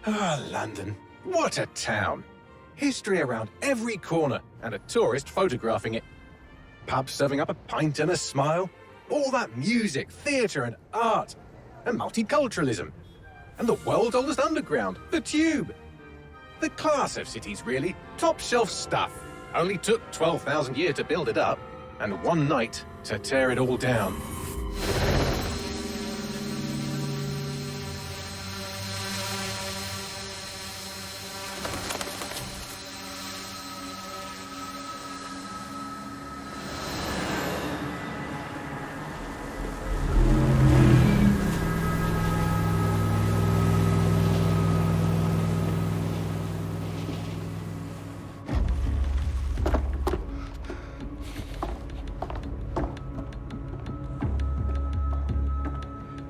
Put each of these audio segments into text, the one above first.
Ah, London. What a town. History around every corner, and a tourist photographing it. Pubs serving up a pint and a smile. All that music, theatre and art. And multiculturalism. And the world's oldest underground, the Tube. The class of cities, really. Top shelf stuff. Only took 12,000 years to build it up, and one night to tear it all down.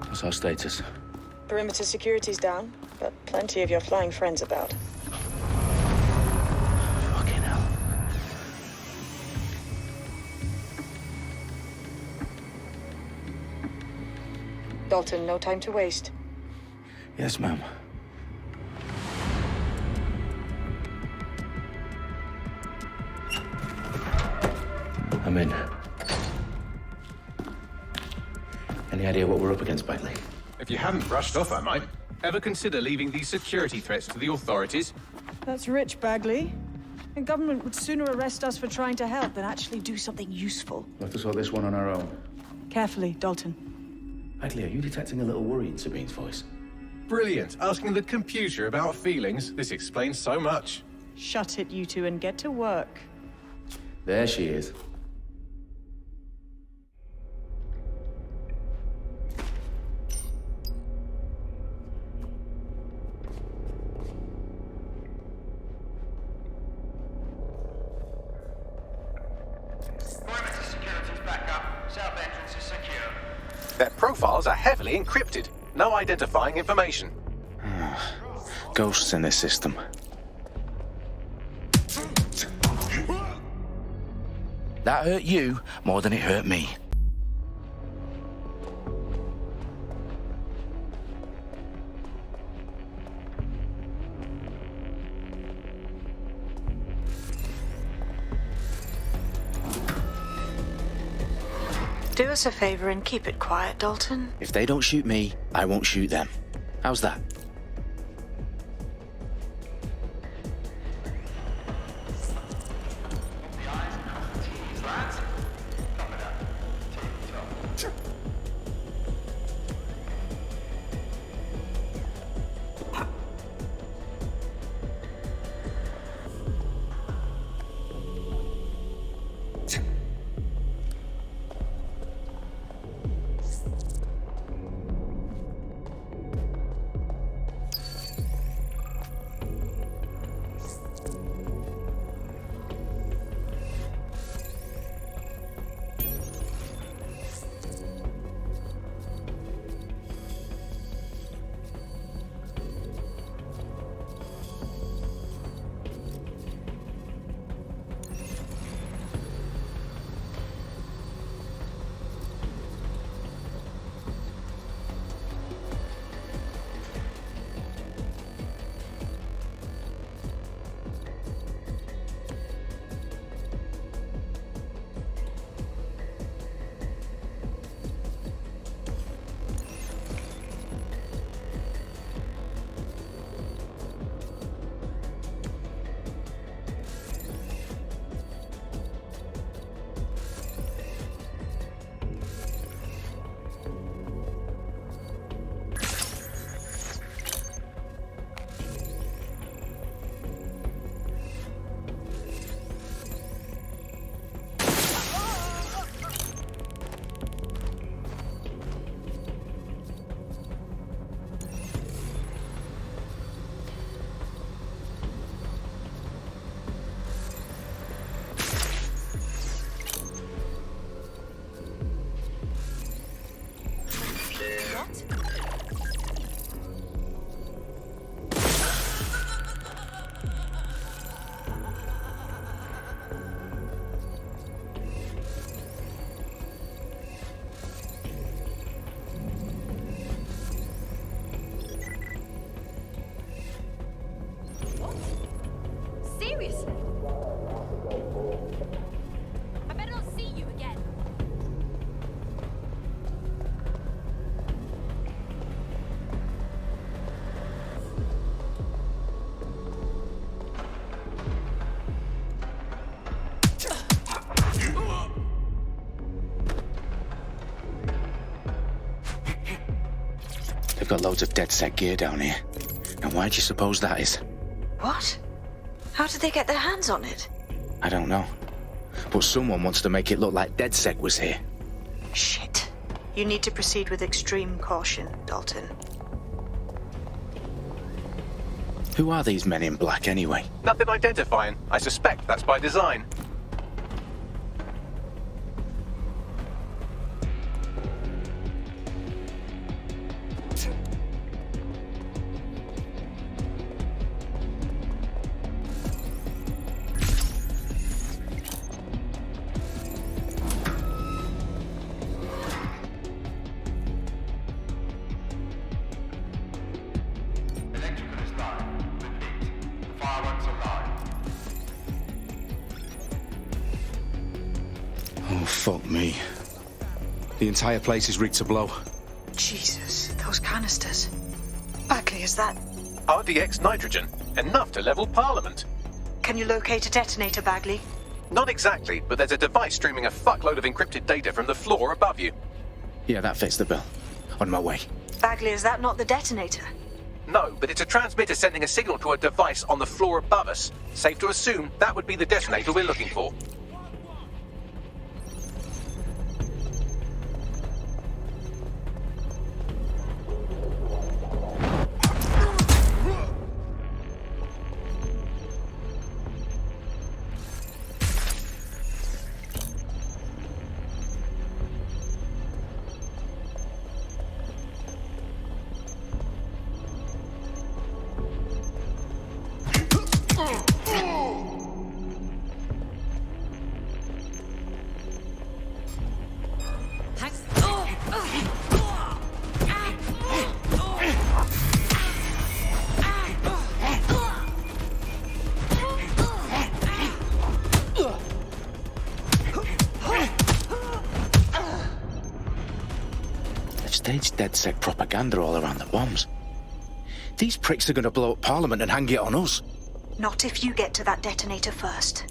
What's our status? Perimeter security's down, but plenty of your flying friends about. Fucking hell. Dalton, no time to waste. Yes, ma'am. I'm in. Any idea what we're up against, Bagley? If you hadn't brushed off, I might. Ever consider leaving these security threats to the authorities? That's rich, Bagley. The government would sooner arrest us for trying to help than actually do something useful. We'll have to sort this one on our own. Carefully, Dalton. Bagley, are you detecting a little worry in Sabine's voice? Brilliant. Asking the computer about feelings. This explains so much. Shut it, you two, and get to work. There she is. Perimeter security's back up. South entrance is secure. Their profiles are heavily encrypted. No identifying information. Ghosts in this system. That hurt you more than it hurt me. Do us a favor and keep it quiet, Dalton. If they don't shoot me, I won't shoot them. How's that? The eyes across the T's, lads. Copy that. Tick-tock. got loads of DedSec gear down here. And why do you suppose that is? What? How did they get their hands on it? I don't know. But someone wants to make it look like DedSec was here. Shit. You need to proceed with extreme caution, Dalton. Who are these men in black anyway? Nothing identifying. I suspect that's by design. Electrical is down. Repeat. Fireworks are live. Oh, fuck me. The entire place is rigged to blow. Jesus, those canisters. Bagley, is that... RDX nitrogen. Enough to level Parliament. Can you locate a detonator, Bagley? Not exactly, but there's a device streaming a fuckload of encrypted data from the floor above you. Yeah, that fits the bill. On my way. Bagley, is that not the detonator? No, but it's a transmitter sending a signal to a device on the floor above us. Safe to assume that would be the detonator we're looking for. They've staged DedSec propaganda all around the bombs. These pricks are going to blow up Parliament and hang it on us. Not if you get to that detonator first.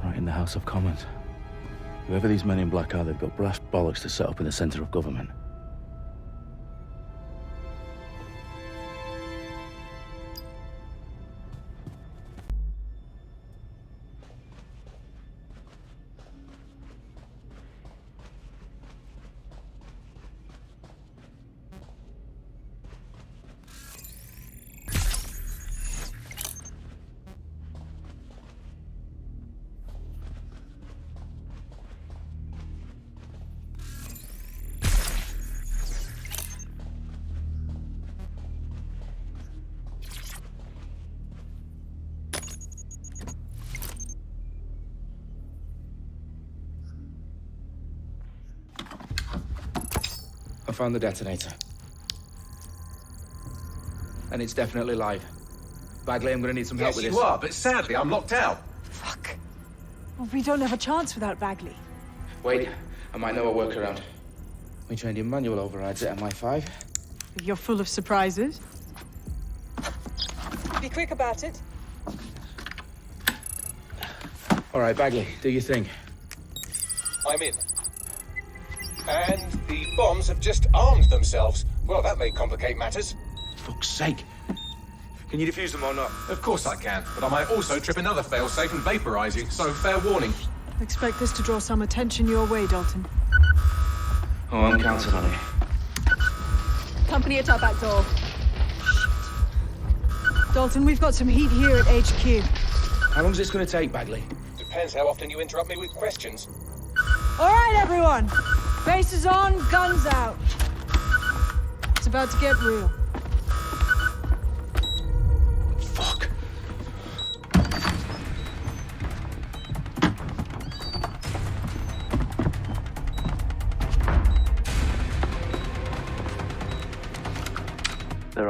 Right in the House of Commons. Whoever these men in black are, they've got brass bollocks to set up in the centre of government. I found the detonator. And it's definitely live. Bagley, I'm gonna need some help with this. You are, but sadly I'm locked out. Fuck. Well, we don't have a chance without Bagley. Wait, I might know a workaround. We trained in manual overrides at MI5. You're full of surprises. Be quick about it. All right, Bagley, do your thing. I'm in. And the bombs have just armed themselves. Well, that may complicate matters. Fuck's sake. Can you defuse them or not? Of course I can, but I might also trip another failsafe and vaporize you, so fair warning. Expect this to draw some attention your way, Dalton. Oh, I'm counting on it. Company at our back door. Shit. Dalton, we've got some heat here at HQ. How long is this going to take, Bagley? Depends how often you interrupt me with questions. All right, everyone. Faces on, guns out. It's about to get real. Fuck.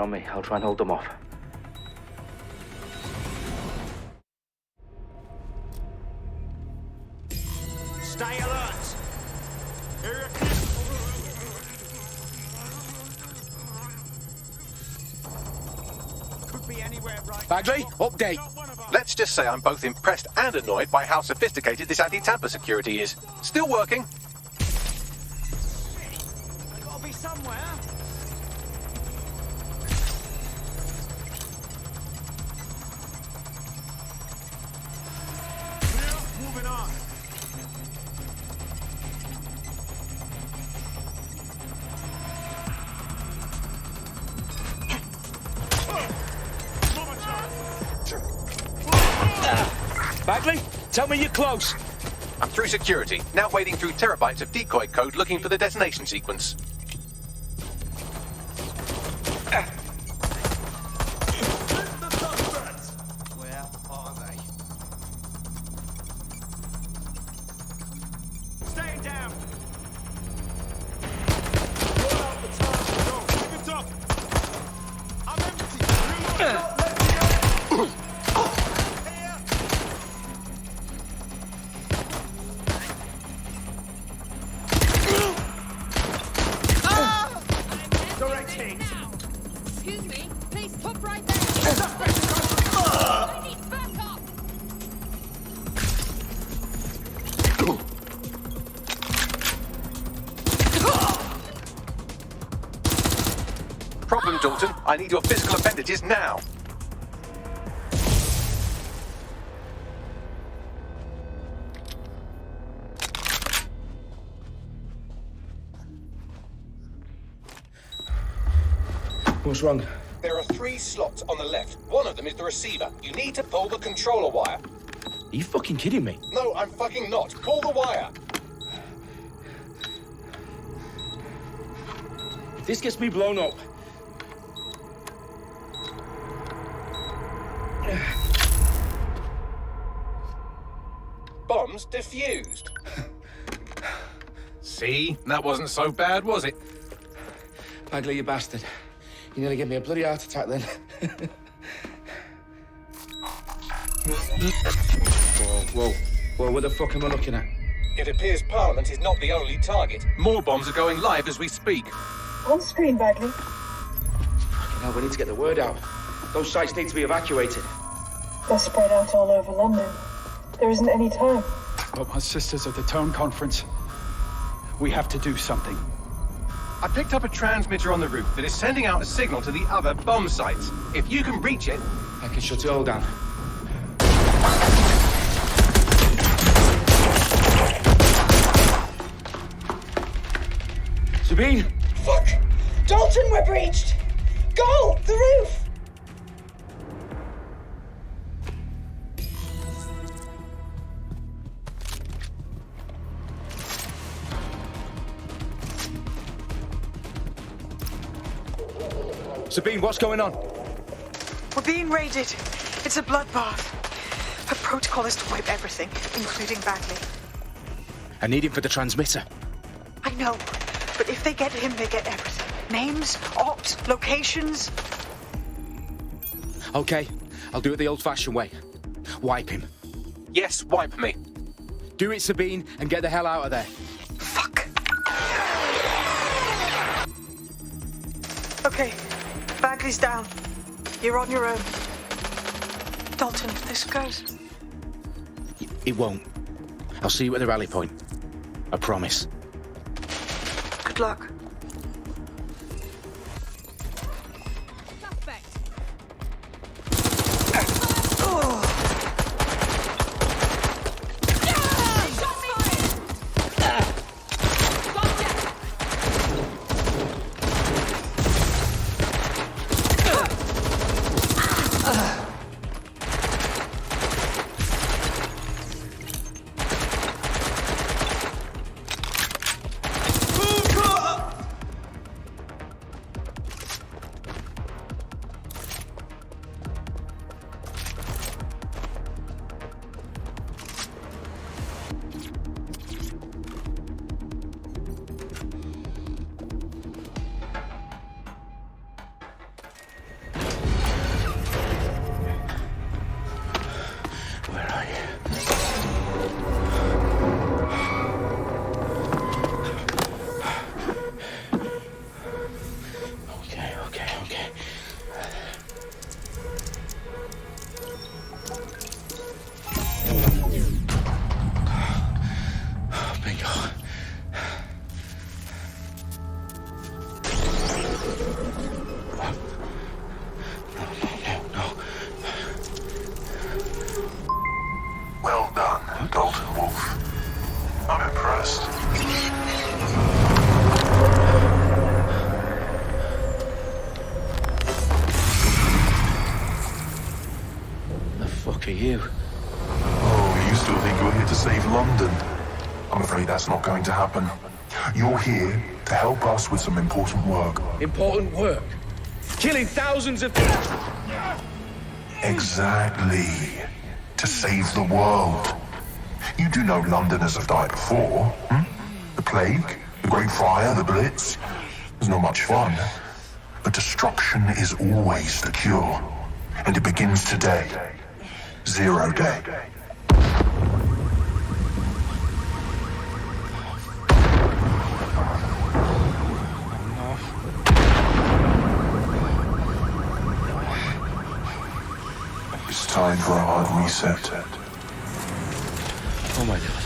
on me. I'll try and hold them off. Stay alert! Here it could be anywhere right Bagley, now. update. Not one of us. Let's just say I'm both impressed and annoyed by how sophisticated this anti-tamper security is. Still working. They gotta be somewhere. Clear, moving on. Bagley, tell me you're close. I'm through security, now wading through terabytes of decoy code looking for the detonation sequence. The suspects! Where are they? Stay down! Roll out the time to go. Keep it up! I'm empty! Do not let me go! Here! Direct hit! Excuse me, please stop right there. I need backup. Problem, Dalton. I need your physical appendages now. What's wrong? There are 3 slots on the left. One of them is the receiver. You need to pull the controller wire. Are you fucking kidding me? No, I'm fucking not. Pull the wire. If this gets me blown up. Bombs defused. See? That wasn't so bad, was it? Bagley, you bastard. You nearly gave me a bloody heart attack then. Whoa, what the fuck am I looking at? It appears Parliament is not the only target. More bombs are going live as we speak. On screen, Bagley. Now we need to get the word out. Those sites need to be evacuated. They're spread out all over London. There isn't any time. But my sister's at the town conference. We have to do something. I picked up a transmitter on the roof that is sending out a signal to the other bomb sites. If you can reach it... I can shut it all down. Sabine! Fuck! Dalton, we're breached! Go! The roof! Sabine, what's going on? We're being raided. It's a bloodbath. Her protocol is to wipe everything, including Bagley. I need him for the transmitter. I know, but if they get him, they get everything. Names, ops, locations. Okay, I'll do it the old-fashioned way. Wipe him. Yes, wipe me. Do it, Sabine, and get the hell out of there. Fuck. Okay, Bagley's down. You're on your own. Dalton, if this goes... It won't. I'll see you at the rally point. I promise. Good luck. Suspect. are you? Oh, you still think you're here to save London? I'm afraid that's not going to happen. You're here to help us with some important work. Important work? Killing thousands of... Exactly. To save the world. You do know Londoners have died before, hmm? The Plague, the Great Fire, the Blitz. It's not much fun. But destruction is always the cure. And it begins today. Zero Day. It's time for a hard reset. Oh my God.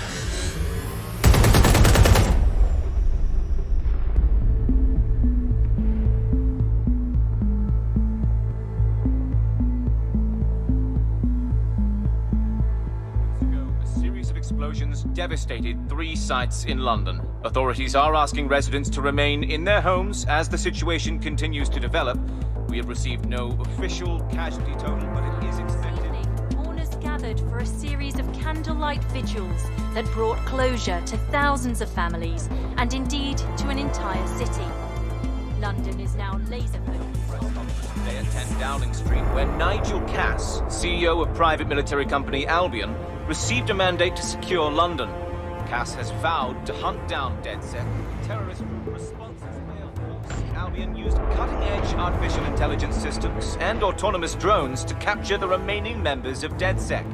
Explosions devastated 3 sites in London. Authorities are asking residents to remain in their homes as the situation continues to develop. We have received no official casualty total, but it is expected. Mourners gathered for a series of candlelight vigils that brought closure to thousands of families and indeed to an entire city. London is now laser-focused. Today at 10 Downing Street, where Nigel Cass, CEO of private military company Albion, received a mandate to secure London. Cass has vowed to hunt down DedSec. Terrorist responses failed. Albion used cutting-edge artificial intelligence systems and autonomous drones to capture the remaining members of DedSec.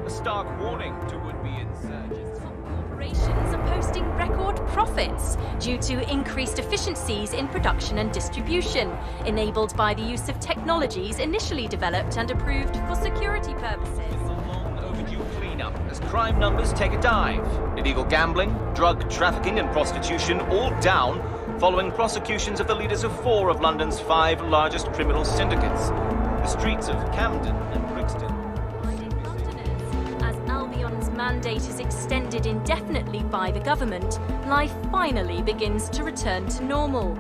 A stark warning to would-be insurgents. Corporations are posting record profits due to increased efficiencies in production and distribution, enabled by the use of technologies initially developed and approved for security purposes. Cleanup as crime numbers take a dive. Illegal gambling, drug trafficking and prostitution all down following prosecutions of the leaders of 4 of London's 5 largest criminal syndicates. The streets of Camden and Brixton. As Albion's mandate is extended indefinitely by the government, life finally begins to return to normal.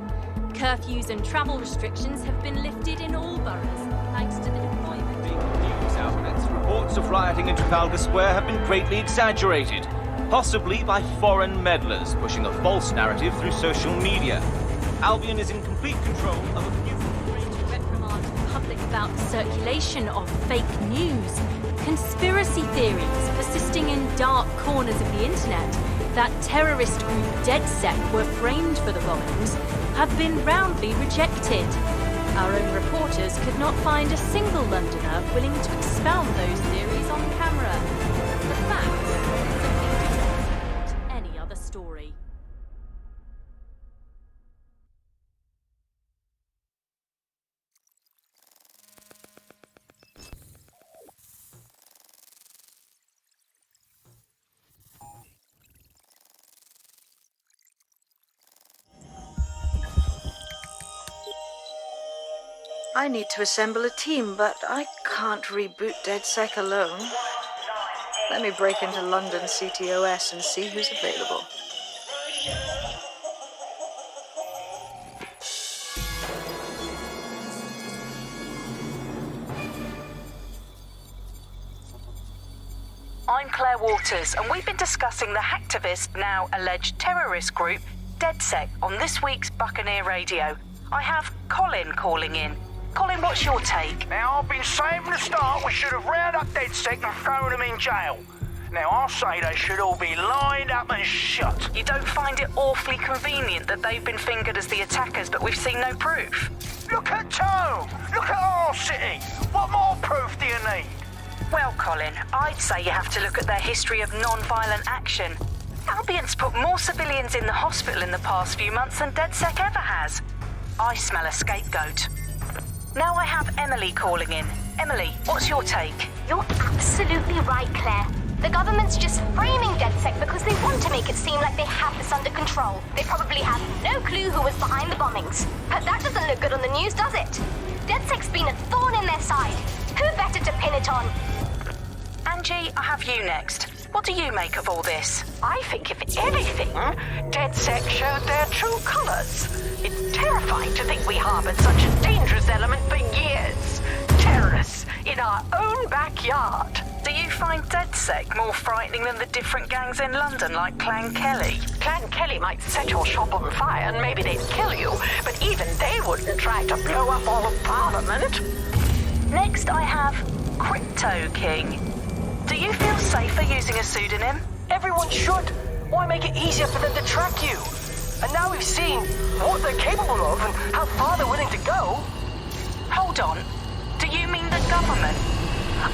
Curfews and travel restrictions have been lifted in all boroughs, thanks to the deployment. News outlets' reports of rioting in Trafalgar Square have been greatly exaggerated, possibly by foreign meddlers pushing a false narrative through social media. Albion is in complete control of a few... reprimand the public about the circulation of fake news. Conspiracy theories persisting in dark corners of the internet that terrorist group DedSec were framed for the bombings have been roundly rejected. Our own reporters could not find a single Londoner willing to expound those theories on camera. The facts simply do not support any other story. I need to assemble a team, but I can't reboot DedSec alone. Let me break into London CTOS and see who's available. I'm Claire Waters, and we've been discussing the hacktivist, now alleged terrorist group, DedSec, on this week's Buccaneer Radio. I have Colin calling in. Colin, what's your take? Now, I've been saying from the start we should have rounded up DedSec and thrown them in jail. Now, I'll say they should all be lined up and shot. You don't find it awfully convenient that they've been fingered as the attackers, but we've seen no proof? Look at Tone! Look at our city! What more proof do you need? Well, Colin, I'd say you have to look at their history of non-violent action. Albion's put more civilians in the hospital in the past few months than DedSec ever has. I smell a scapegoat. Now I have Emily calling in. Emily, what's your take? You're absolutely right, Claire. The government's just framing DedSec because they want to make it seem like they have this under control. They probably have no clue who was behind the bombings. But that doesn't look good on the news, does it? DedSec's been a thorn in their side. Who better to pin it on? Angie, I have you next. What do you make of all this? I think, if anything, DedSec showed their true colours. It's terrifying to think we harboured such a dangerous element for years. Terrorists in our own backyard. Do you find DedSec more frightening than the different gangs in London, like Clan Kelly? Clan Kelly might set your shop on fire and maybe they'd kill you, but even they wouldn't try to blow up all of Parliament. Next, I have Crypto King. Do you feel safer using a pseudonym? Everyone should. Why make it easier for them to track you? And now we've seen what they're capable of and how far they're willing to go. Hold on. Do you mean the government?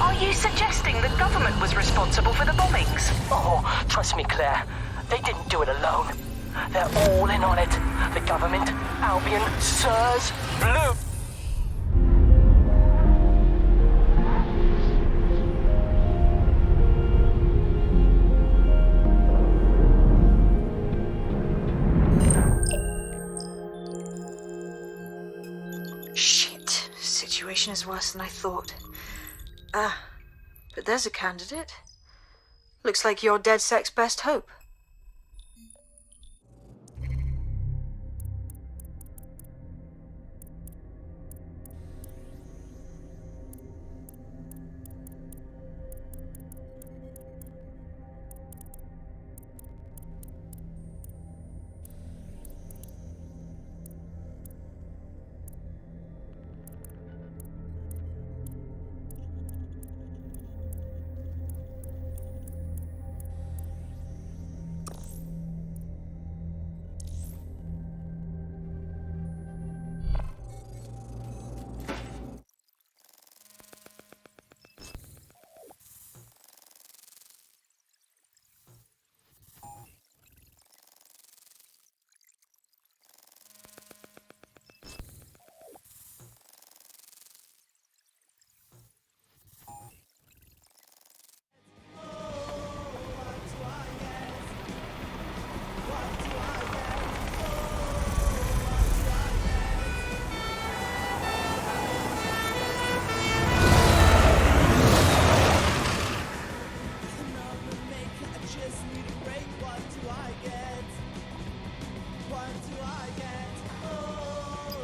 Are you suggesting the government was responsible for the bombings? Oh, trust me, Claire. They didn't do it alone. They're all in on it. The government, Albion, SIRS, Blue. Shit. Situation is worse than I thought. But there's a candidate. Looks like you're DedSec's best hope.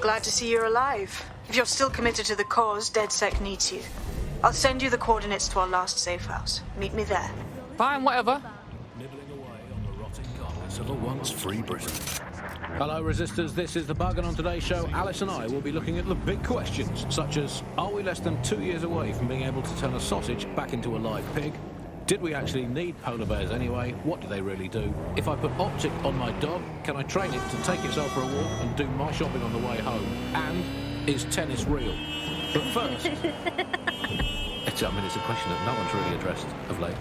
Glad to see you're alive. If you're still committed to the cause, DedSec needs you. I'll send you the coordinates to our last safe house. Meet me there. Fine, whatever. Nibbling away on the rotting carcass of a once free Britain. Hello, Resistors. This is The Bug, and on today's show, Alice and I will be looking at the big questions, such as, are we less than 2 years away from being able to turn a sausage back into a live pig? Did we actually need polar bears anyway? What do they really do? If I put Optic on my dog, can I train it to take itself for a walk and do my shopping on the way home? And is tennis real? But first, it's a question that no one's really addressed of late.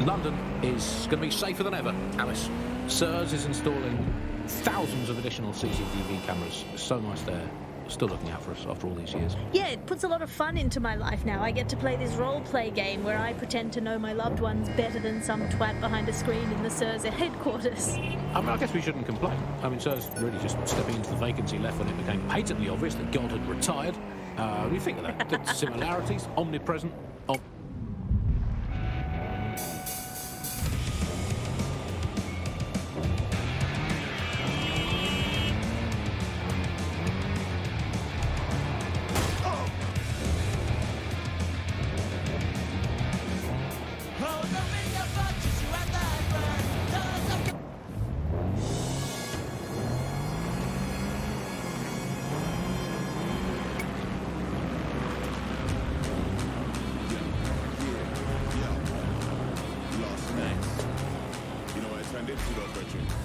London is going to be safer than ever, Alice. SIRS is installing thousands of additional CCTV cameras. So nice there. Still looking out for us after all these years. Yeah, it puts a lot of fun into my life now. I get to play this role-play game where I pretend to know my loved ones better than some twat behind a screen in the SIRS headquarters. I guess we shouldn't complain. SIRS really just stepping into the vacancy left when it became patently obvious that God had retired. What do you think of that? The similarities, omnipresent.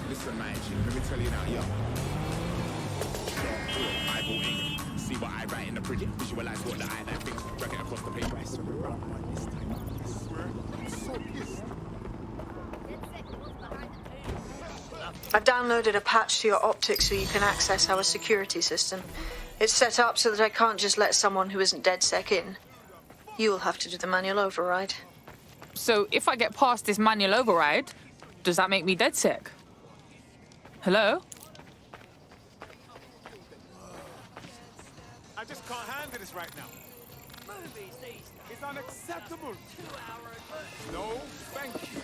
Listen, man, let me tell you now, yo. I bought ink. See what I write in the project, visualize what the eye that thinks, drag it across the paper. I swear, this time, I swear, I'm so pissed. I've downloaded a patch to your Optic so you can access our security system. It's set up so that I can't just let someone who isn't DedSec in. You'll have to do the manual override. So if I get past this manual override, does that make me DedSec? Hello? I just can't handle this right now. It's unacceptable. No, thank you.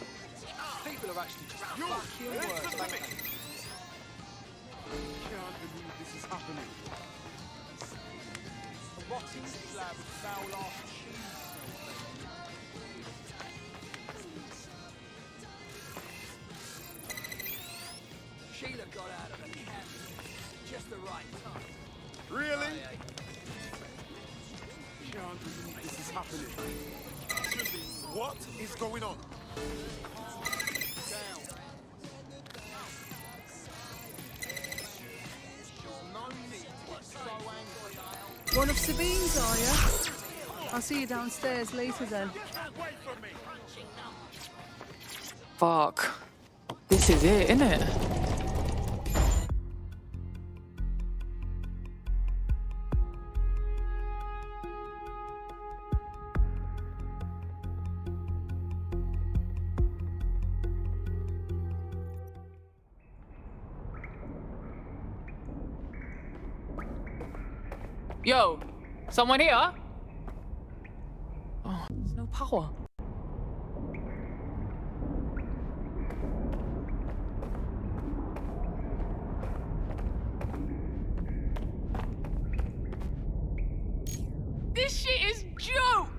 People are actually listen to me. Can't believe this is happening. A rotting slab of foul-ass cheese. Sheila got out of the camp just the right time. Really? Can't believe this is happening. What is going on? One of Sabine's, are you? I'll see you downstairs later then. Fuck. This is it, isn't it? Yo, someone here? Oh, there's no power. This shit is joke!